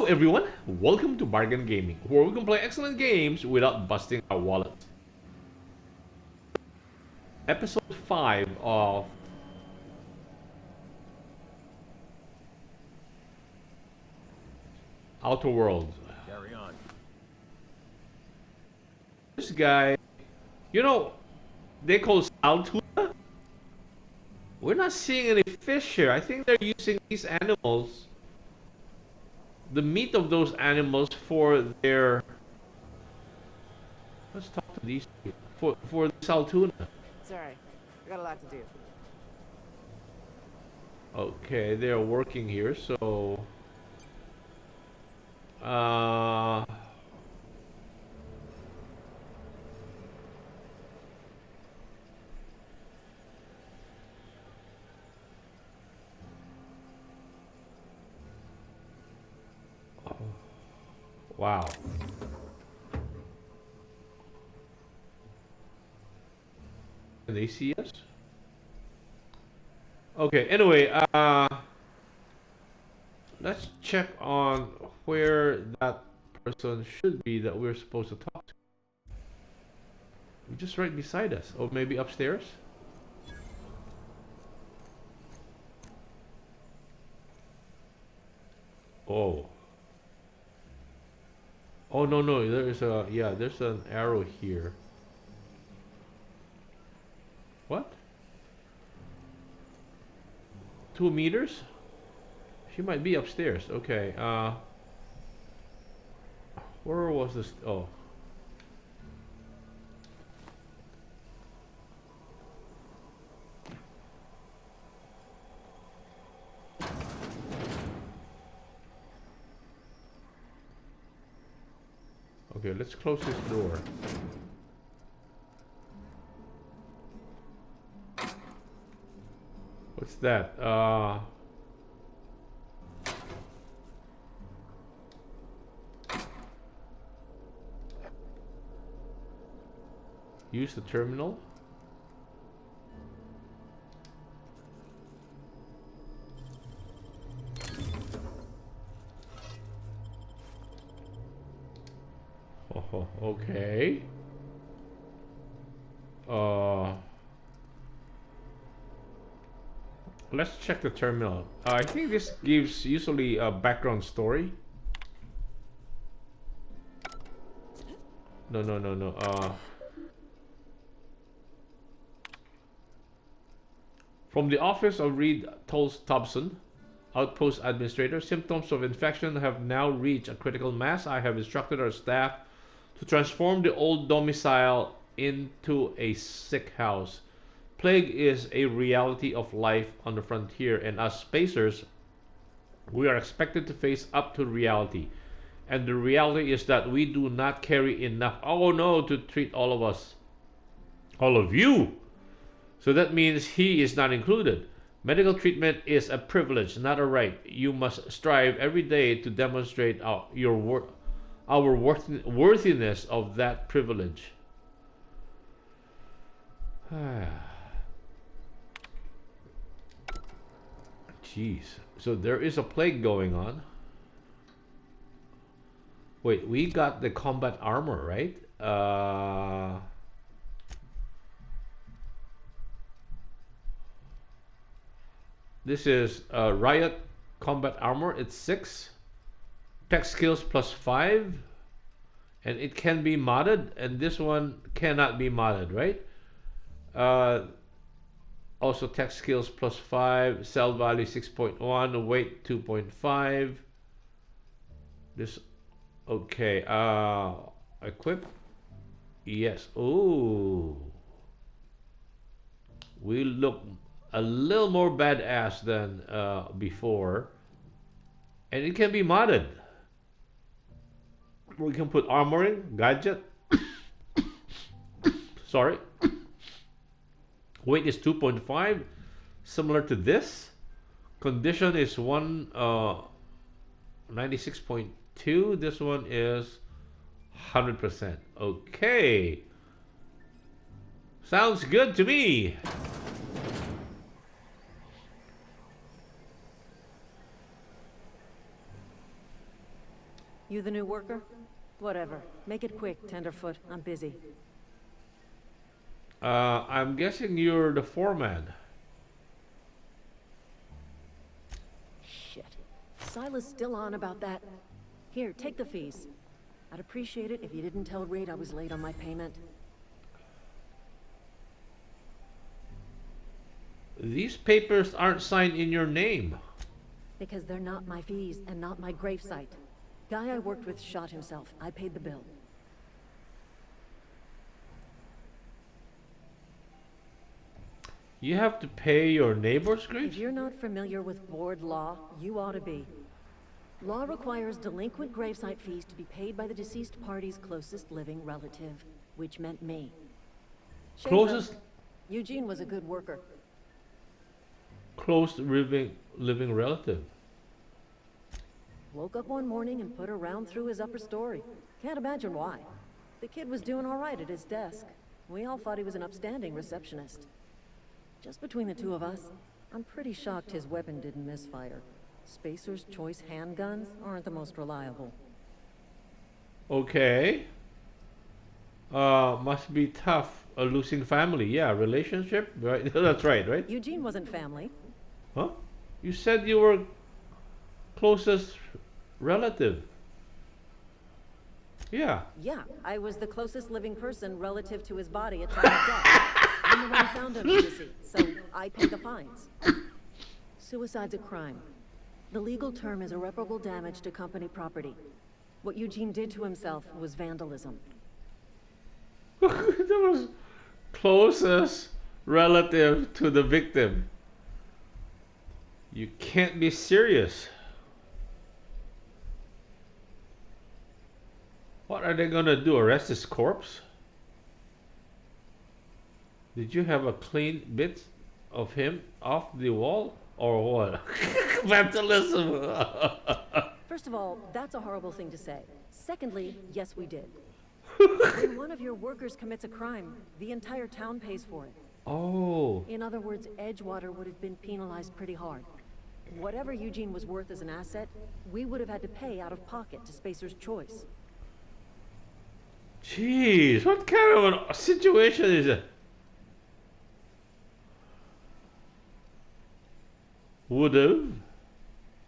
everyone, welcome to Bargain Gaming, where we can play excellent games without busting our wallet. Episode 5 of Outer Worlds. Carry on. This guy, they call sal tuna. We're not seeing any fish here. I think they're using these animals, the meat of those animals, for their. Let's talk to these people. For the sal tuna. Sorry, I got a lot to do. Okay, they're working here, so uh wow. Can they see us? Okay, anyway, let's check on where that person should be that we're supposed to talk to. Just right beside us, or maybe upstairs. Oh. Oh no, there's there's an arrow here. What? 2 meters? She might be upstairs. Okay, where was this? Oh. Okay, let's close this door. What's that? Use the terminal. Oh, okay. Let's check the terminal. I think this gives usually a background story. No. From the office of Reed Tolls Thompson, Outpost Administrator, symptoms of infection have now reached a critical mass. I have instructed our staff to transform the old domicile into a sick house. Plague is a reality of life on the frontier, and as spacers, we are expected to face up to reality. And the reality is that we do not carry enough, oh no, to treat all of us. All of you! So that means he is not included. Medical treatment is a privilege, not a right. You must strive every day to demonstrate our worthiness of that privilege. Jeez. So there is a plague going on. Wait, we got the combat armor, right? This is Riot combat armor. It's 6. Tech skills plus 5. And it can be modded. And this one cannot be modded, right? Also tech skills plus 5. Cell value 6.1. Weight 2.5. This... Okay, equip. Yes. Ooh. We look a little more badass than before. And it can be modded. We can put armoring, gadget. Sorry. Weight is 2.5. Similar to this. Condition is 96.2. This one is 100%. Okay. Sounds good to me. You the new worker? Whatever. Make it quick, Tenderfoot. I'm busy. I'm guessing you're the foreman. Shit. Silas still on about that. Here, take the fees. I'd appreciate it if you didn't tell Reed I was late on my payment. These papers aren't signed in your name. Because they're not my fees and not my gravesite. Guy I worked with shot himself. I paid the bill. You have to pay your neighbor's grave? If you're not familiar with board law, you ought to be. Law requires delinquent gravesite fees to be paid by the deceased party's closest living relative, which meant me. Shame Closest? though, Eugene was a good worker. Close living relative. Woke up one morning and put a round through his upper story. Can't imagine why. The kid was doing all right at his desk. We all thought he was an upstanding receptionist. Just between the two of us, I'm pretty shocked his weapon didn't misfire. Spacer's Choice handguns aren't the most reliable. Okay. Must be tough. A losing family. Yeah, relationship. Right. That's right? Eugene wasn't family. Huh? You said you were closest relative. Yeah. Yeah, I was the closest living person relative to his body at time of death. I'm the one who found him, you see, so I pay the fines. Suicide's a crime. The legal term is irreparable damage to company property. What Eugene did to himself was vandalism. That was closest relative to the victim. You can't be serious. What are they gonna do? Arrest his corpse? Did you have a clean bit of him off the wall? Or what? Vandalism! First of all, that's a horrible thing to say. Secondly, yes, we did. When one of your workers commits a crime, the entire town pays for it. Oh. In other words, Edgewater would have been penalized pretty hard. Whatever Eugene was worth as an asset, we would have had to pay out of pocket to Spacer's Choice. Jeez, what kind of a situation is it? Would've?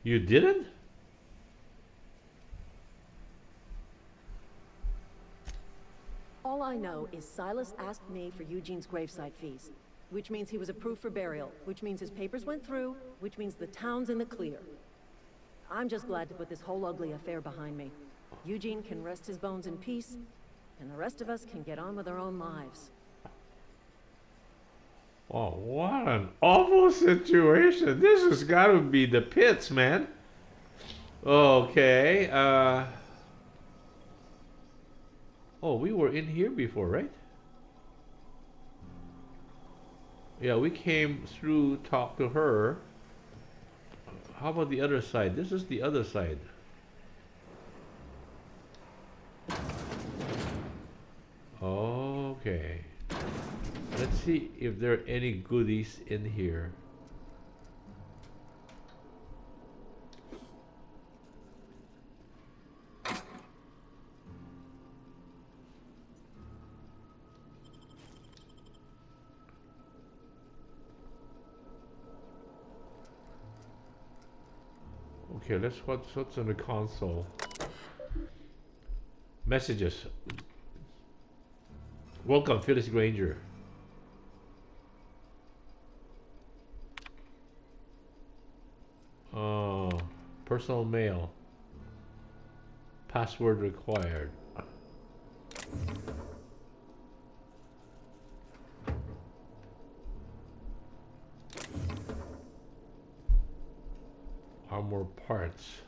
You didn't? All I know is Silas asked me for Eugene's gravesite fees, which means he was approved for burial, which means his papers went through, which means the town's in the clear. I'm just glad to put this whole ugly affair behind me. Eugene can rest his bones in peace, and the rest of us can get on with our own lives. Oh, what an awful situation. This has got to be the pits, man. Okay, oh, we were in here before, right? Yeah, we came through, talked to her. How about the other side? This is the other side. Okay. Let's see if there are any goodies in here. Okay, let's what's on the console. Messages. Welcome, Phyllis Granger. Personal mail. Password required. Armor parts.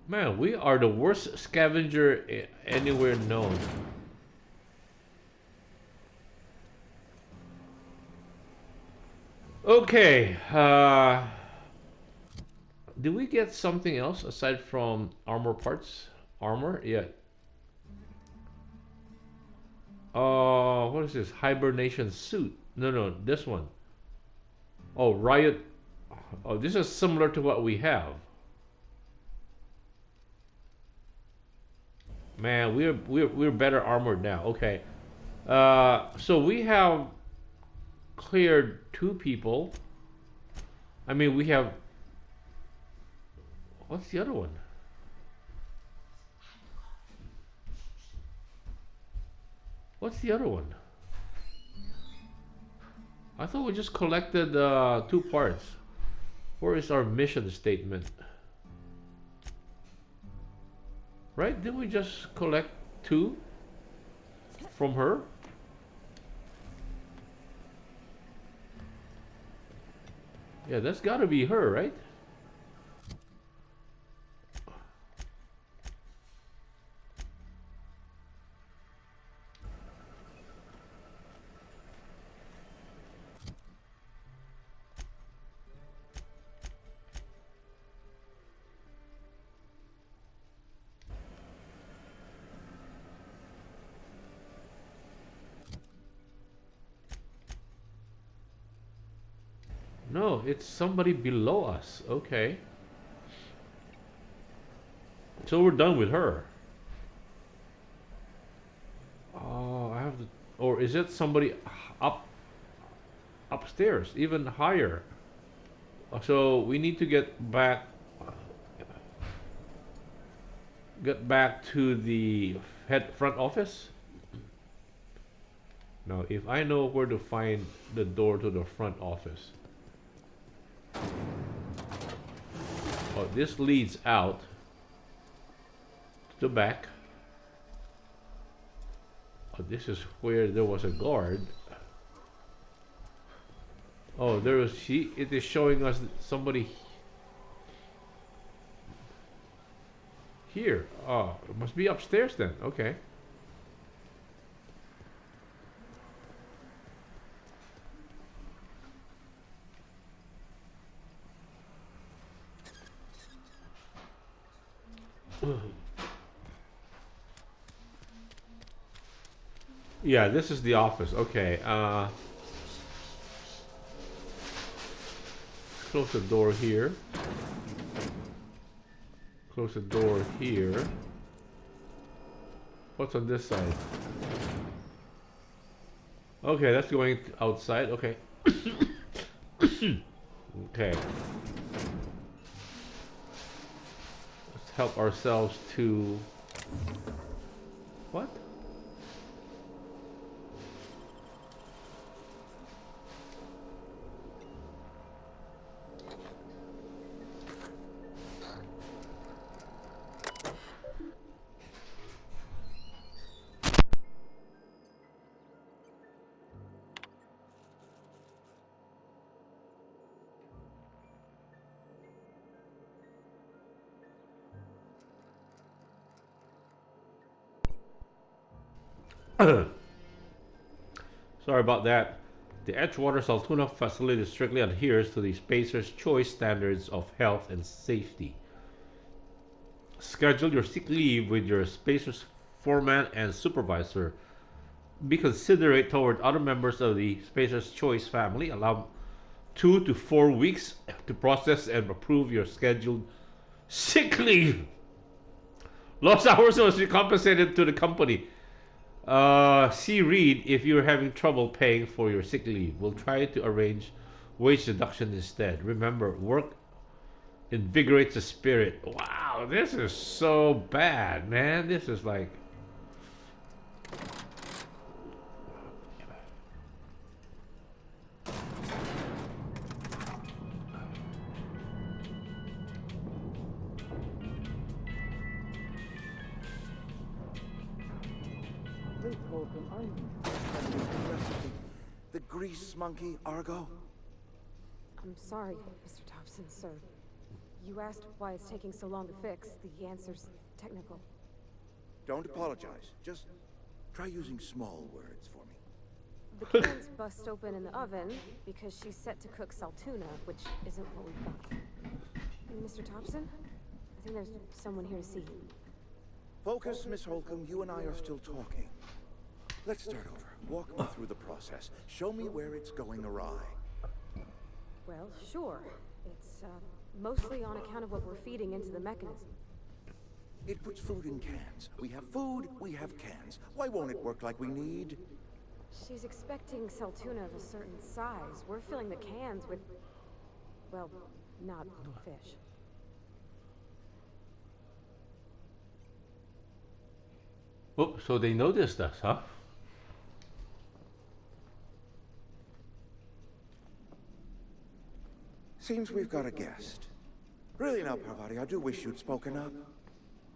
Man, we are the worst scavenger anywhere known. Okay, do we get something else aside from armor parts? Armor? Yeah. What is this? Hibernation suit. No, this one. Oh, riot. Oh, this is similar to what we have. Man, we're better armored now. Okay. So we have cleared 2 people. I mean, we have. What's the other one? What's the other one? I thought we just collected 2 parts. Where is our mission statement? Right? Didn't we just collect 2 from her? Yeah, that's gotta be her, right? No, it's somebody below us. Okay. So we're done with her. Oh, I have to. Or is it somebody upstairs, even higher? So we need to get back to the front office. Now, if I know where to find the door to the front office. Oh, this leads out to the back. Oh, this is where there was a guard. Oh, there is it is showing us somebody here. Oh, it must be upstairs then. Okay. Yeah, this is the office. Okay. Close the door here. Close the door here. What's on this side? Okay, that's going outside. Okay. Okay. Let's help ourselves to... What? Sorry about that. The Edgewater Saltuna facility strictly adheres to the Spacer's Choice standards of health and safety. Schedule your sick leave with your Spacer's foreman and supervisor. Be considerate toward other members of the Spacer's Choice family. Allow 2 to 4 weeks to process and approve your scheduled sick leave. Lost hours must be compensated to the company. See Reed if you're having trouble paying for your sick leave. We'll try to arrange wage deduction instead. Remember, work invigorates the spirit. Wow, this is so bad, man. This is like... The grease monkey, Argo? I'm sorry, Mr. Thompson, sir. You asked why it's taking so long to fix. The answer's technical. Don't apologize. Just try using small words for me. The cans bust open in the oven because she's set to cook saltuna, which isn't what we've got. Mr. Thompson? I think there's someone here to see you. Focus, Miss Holcomb. You and I are still talking. Let's start over. Walk me through the process. Show me where it's going awry. Well, sure. It's mostly on account of what we're feeding into the mechanism. It puts food in cans. We have food, we have cans. Why won't it work like we need? She's expecting Saltuna of a certain size. We're filling the cans with, well, not fish. Oh, so they noticed us, huh? Seems we've got a guest. Really now, Parvati, I do wish you'd spoken up.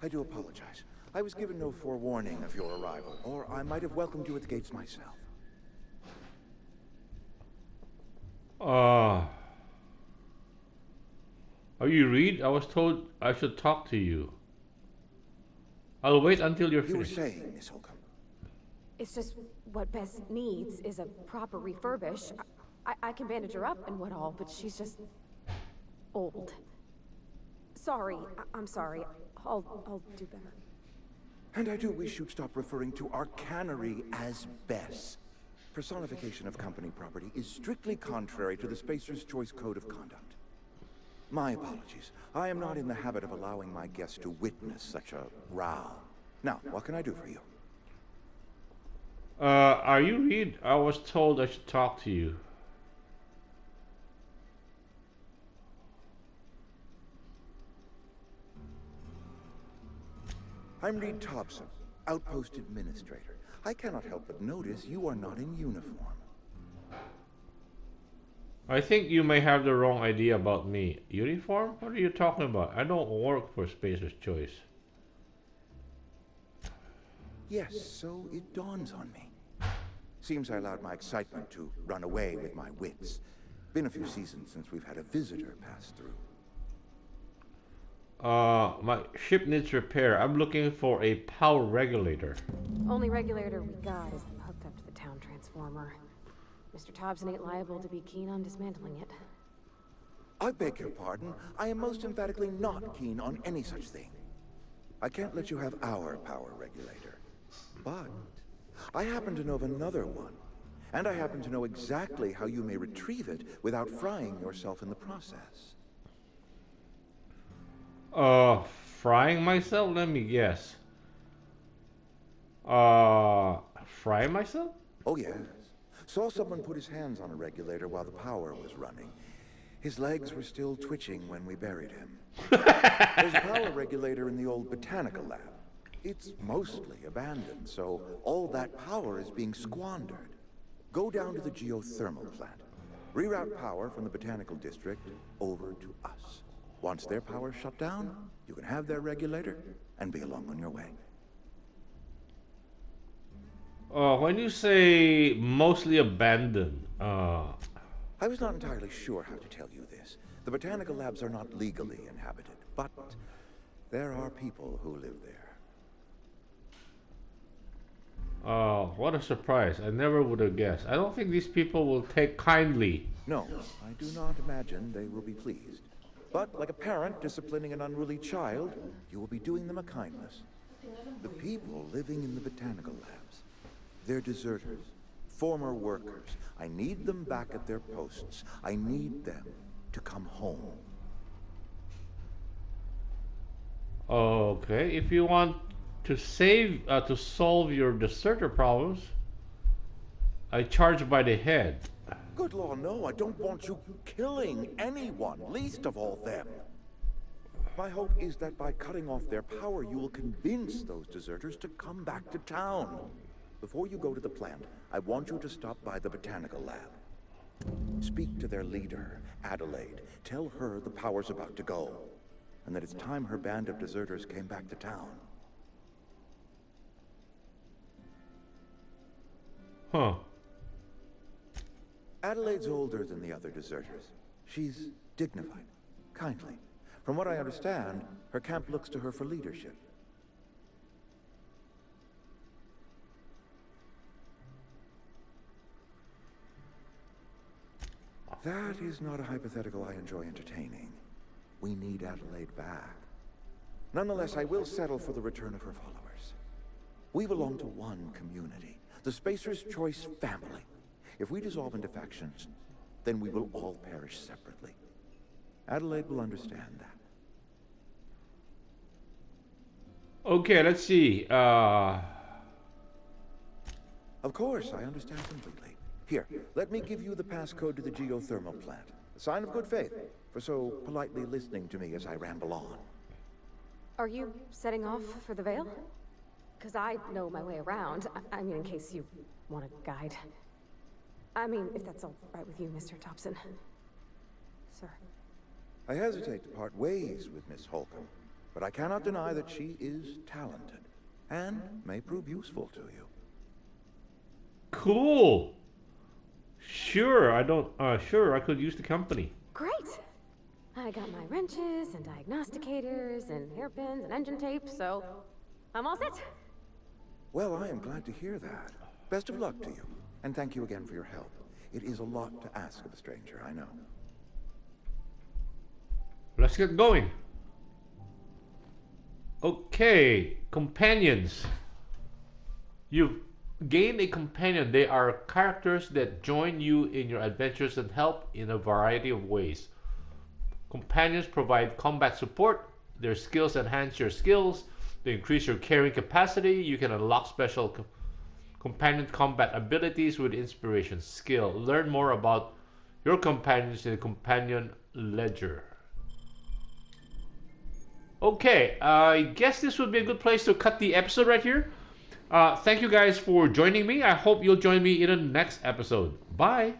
I do apologize. I was given no forewarning of your arrival, or I might have welcomed you at the gates myself. Are you Reed? I was told I should talk to you. I'll wait until you're You were finished. saying, Miss Holcomb. It's just what Bess needs is a proper refurbish. I can bandage her up and what all, but she's just old. Sorry, I'm sorry. I'll do better. And I do wish you'd stop referring to our cannery as Bess. Personification of company property is strictly contrary to the Spacer's Choice Code of Conduct. My apologies. I am not in the habit of allowing my guests to witness such a row. Now, what can I do for you? Are you Reed? I was told I should talk to you. I'm Reed Thompson, Outpost Administrator. I cannot help but notice you are not in uniform. I think you may have the wrong idea about me. Uniform? What are you talking about? I don't work for Spacer's Choice. Yes, so it dawns on me. Seems I allowed my excitement to run away with my wits. Been a few seasons since we've had a visitor pass through. My ship needs repair. I'm looking for a power regulator. Only regulator we got is hooked up to the town transformer. Mr. Thompson ain't liable to be keen on dismantling it. I beg your pardon. I am most emphatically not keen on any such thing. I can't let you have our power regulator. But I happen to know of another one. And I happen to know exactly how you may retrieve it without frying yourself in the process. Frying myself? Let me guess. Fry myself? Oh yes. Saw someone put his hands on a regulator while the power was running. His legs were still twitching when we buried him. There's a power regulator in the old botanical lab. It's mostly abandoned, so all that power is being squandered. Go down to the geothermal plant. Reroute power from the botanical district over to us. Once their power's shut down, you can have their regulator and be along on your way. When you say mostly abandoned, I was not entirely sure how to tell you this. The botanical labs are not legally inhabited, but there are people who live there. what a surprise. I never would have guessed. I don't think these people will take kindly. No, I do not imagine they will be pleased. But like a parent disciplining an unruly child, you will be doing them a kindness. The people living in the botanical labs, they're deserters, former workers. I need them back at their posts. I need them to come home. Okay, if you want to solve your deserter problems, I charge by the head. Good Lord, no, I don't want you killing anyone, least of all them. My hope is that by cutting off their power, you will convince those deserters to come back to town. Before you go to the plant, I want you to stop by the botanical lab. Speak to their leader, Adelaide. Tell her the power's about to go, and that it's time her band of deserters came back to town. Huh. Adelaide's older than the other deserters. She's dignified, kindly. From what I understand, her camp looks to her for leadership. That is not a hypothetical I enjoy entertaining. We need Adelaide back. Nonetheless, I will settle for the return of her followers. We belong to one community, the Spacer's Choice family. If we dissolve into factions, then we will all perish separately. Adelaide will understand that. Okay, let's see. Of course, I understand completely. Here, let me give you the passcode to the geothermal plant. A sign of good faith for so politely listening to me as I ramble on. Are you setting off for the Vale? Because I know my way around. I mean, in case you want a guide. I mean, if that's all right with you, Mr. Thompson. Sir. I hesitate to part ways with Miss Holcomb, but I cannot deny that she is talented and may prove useful to you. Cool. Sure, sure, I could use the company. Great! I got my wrenches and diagnosticators and hairpins and engine tape, so I'm all set. Well, I am glad to hear that. Best of luck to you, and thank you again for your help. It is a lot to ask of a stranger, I know. Let's get going. Okay, companions. You've gained a companion. They are characters that join you in your adventures and help in a variety of ways. Companions provide combat support. Their skills enhance your skills. They increase your carrying capacity. You can unlock special companion combat abilities with inspiration skill. Learn more about your companions in the companion ledger. Okay, I guess this would be a good place to cut the episode right here. Thank you guys for joining me. I hope you'll join me in the next episode. Bye.